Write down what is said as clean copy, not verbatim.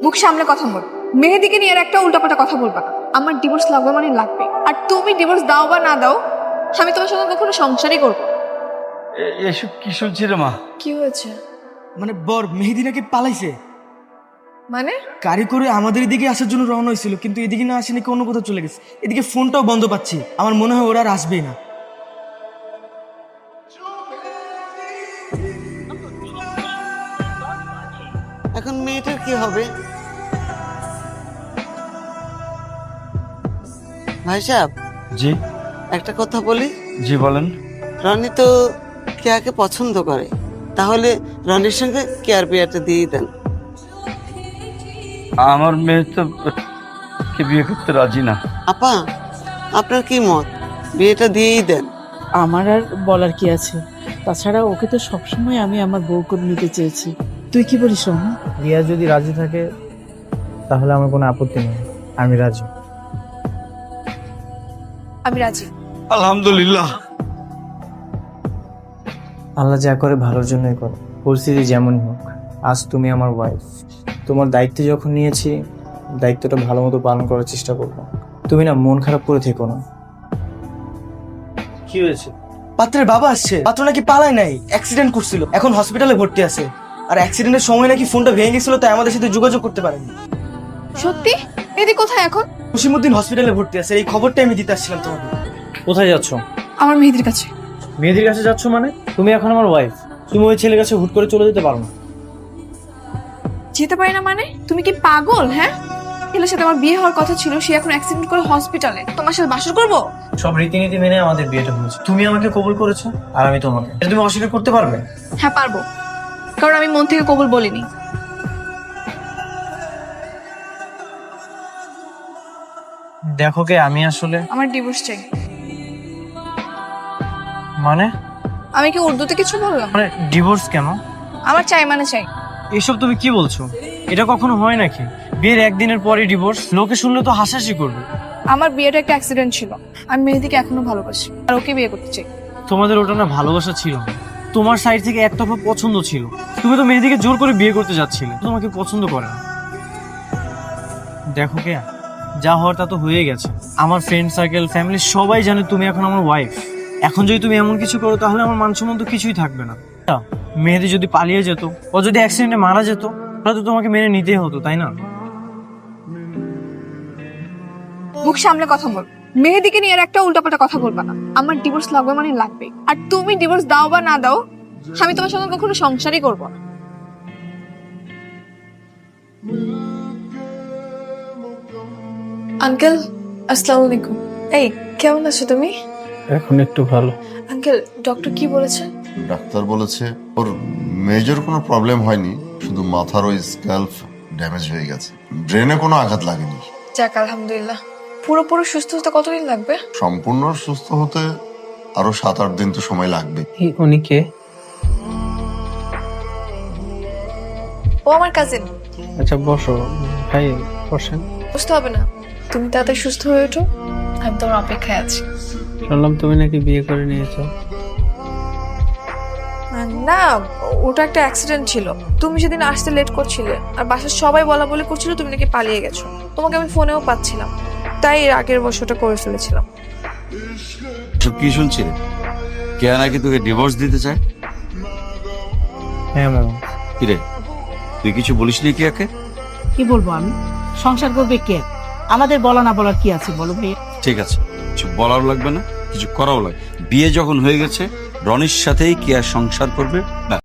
মুখ সামলে কথা বল। মেহেদিকে নিয়ে আর একটা উল্টাপাল্টা কথা বলবা না। আমার ডিভোর্স লাগবে মানে লাগবে, আর তুমি ডিভোর্স দাও বা না দাও আমি তোমার সঙ্গে কখনো সংসারই করবো। এসব কি শুনছি রে মা? কি হয়েছে? মানে বর মেহেদি নাকি পালাইছে, মানে গাড়ি করে আমাদের এদিকে আসার জন্য রওনা হয়েছিল, কিন্তু এদিকে না আসে নাকি অন্য কোথাও চলে গেছে। এদিকে ফোনটাও বন্ধ পাচ্ছি, আমার মনে হয় ওরা আর আসবেই না। এখন মেয়েটার কি হবে? ভাই সাহেব, জি একটা কথা বলি। জি বলেন। রনি তো কেয়াকে পছন্দ করে, তাহলে রনির সঙ্গে কেয়ার বিয়েটা দিয়ে দেন। আমার মেয়ে তো কে বিয়ে করতে রাজি না। আপা, আপনার কি মত? বিয়েটা দিয়েই দেন। আমার আর বলার কি আছে? তাছাড়া ওকে তো সবসময় আমি আমার বউ করে নিতে চেয়েছি। তুই কি বলিস রহমান? রিয়া যদি রাজি থাকে তাহলে আমার কোনো আপত্তি নেই, আমি রাজি। আমি রাজি। আলহামদুলিল্লাহ। আল্লাহ যা করে ভালোর জন্যই করে, পরিস্থিতি যেমনই হোক। আজ তুমি আমার ওয়াইফ, তোমার দায়িত্ব যখন নিয়েছি দায়িত্বটা ভালো মতো পালন করার চেষ্টা করবো। তুমি না মন খারাপ করে থেকো না। কি হয়েছে? পাত্রের বাবা আসছে। পাত্র নাকি পালায় নাই, অ্যাক্সিডেন্ট করছিল, এখন হসপিটালে ভর্তি আছে। আর অ্যাক্সিডেন্টের সময় নাকি ফোনটা ভেঙে গেছিল, তাই আমাদের সাথে যোগাযোগ করতে পারেনি। সত্যি? মেহেদি কোথায় এখন? জসিমউদ্দিন হসপিটালে ভর্তি আছে, এই খবরটা আমি দিতে আসছিলাম তোমাকে। কোথায় যাচ্ছ? আমার মেহেদির কাছে। মেয়েদের কাছে যাচ্ছ মানে? তুমি এখন আমার ওয়াইফ, তুমি ওই ছেলের কাছে হুট করে চলে যেতে পারো না। যেতে পারি না মানে? তুমি কি পাগল? হ্যাঁ, ছেলের সাথে আমার বিয়ে হওয়ার কথা ছিল, সে এখন অ্যাক্সিডেন্ট করে হসপিটালে। তোমার সাথে বাসর করবো? সব রীতিনীতি মেনে আমাদের বিয়েটা হয়েছে, তুমি আমাকে কবুল করেছো আর আমি তোমাকে। এটা তুমি অস্বীকার করতে পারবে? হ্যাঁ পারবো, কারণ আমি মন থেকে কবুল বলিনি। দেখো কে, আমি আসলে আমার ডিভোর্স চাই। মানে আমি কি উর্দুতে কিছু বললাম? মানে ডিভোর্স কেন? আমার চাই মানে চাই। এসব তুমি কি বলছো? এটা কখনো হয় নাকি? বিয়ের একদিনের পরে ডিভোর্স? লোকে শুনলে তো হাসাহাসি করবে। আমার বিয়েটা একটা অ্যাক্সিডেন্ট ছিল। আমি মেহেদিকে এখনো ভালোবাসি আর ওকে বিয়ে করতে চাই। তোমাদের ওটা না ভালোবাসা ছিল না, তোমার সাইড থেকে একতরফা পছন্দ ছিল। তুমি তো মেহেদিকে জোর করে বিয়ে করতে যাচ্ছিলে, তোমাকে পছন্দ করে না। দেখো কে, যা হওয়ার তা তো হয়ে গেছে। আমার ফ্রেন্ড সার্কেল, ফ্যামিলি সবাই জানে তুমি এখন আমার ওয়াইফ। এখন যদি তুমি এমন কিছু করো তাহলে আমার মান সম্মান তো কিছুই থাকবে না। মেহেদি যদি পালিয়ে যেত, ও যদি অ্যাক্সিডেন্টে মারা যেত, তাহলে তো তোমাকে মেনে নিতেই হতো, তাই না? মুখ সামলে কথা বল। মেহেদিকে নিয়ে আর একটা উল্টাপাল্টা কথা বলবা না। আমার ডিভোর্স লাগবে মানে লাগবে, আর তুমি ডিভোর্স দাও বা না দাও আমি তোমার সঙ্গে কখনো সংসারই করবো না। আঙ্কেল, আসসালামু আলাইকুম। এই কেমন আছো তুমি? এখন একটু ভালো। আঙ্কেল, ডক্টর কি বলেছে? ডাক্তার বলেছে ওর মেজর কোনো প্রবলেম হয়নি, শুধু মাথার ওই স্ক্যাল্প ড্যামেজ হয়ে গেছে, ব্রেনে কোনো আঘাত লাগেনি। যাক আলহামদুলিল্লাহ। পুরোপুরি সুস্থ হতে কতদিন লাগবে? সম্পূর্ণ সুস্থ হতে আরো 7-8 দিন তো সময় লাগবে। উনি কে? ও আমার কাজিন। আচ্ছা বসো ভাই, বসেন। বুঝতে হবে না, তুমি তাড়াতাড়ি সুস্থ হয়ে ওঠো, আমি তোমার অপেক্ষায় আছি। শুনলাম তুমি নাকি বিয়ে করে নিয়েছো। না, ওটা একটা অ্যাক্সিডেন্ট ছিল। তুমি সেদিন আসতে লেট করছিলে, আর বাসার সবাই বলা বলে করছিল তুমি নাকি পালিয়ে গেছো। তোমাকে আমি ফোনেও পাচ্ছিলাম, তাই এর আগের বছরটা করে ফেলেছিলাম। সব কি শুনছি রে? কেয়া নাকি তোকে ডিভোর্স দিতে চায়? হ্যাঁ ম্যাম। কি রে, তুই কিছু বলিস নি কেয়াকে? কি বলবো আমি? সংসার করবে কে? আমাদের বলা না বলার কি আছে বলো ভাই? ঠিক আছে, কিছু বলাও লাগবে না, কিছু করাও লাগবে। বিয়ে যখন হয়ে গেছে, রনির সাথেই কেয়া সংসার করবে।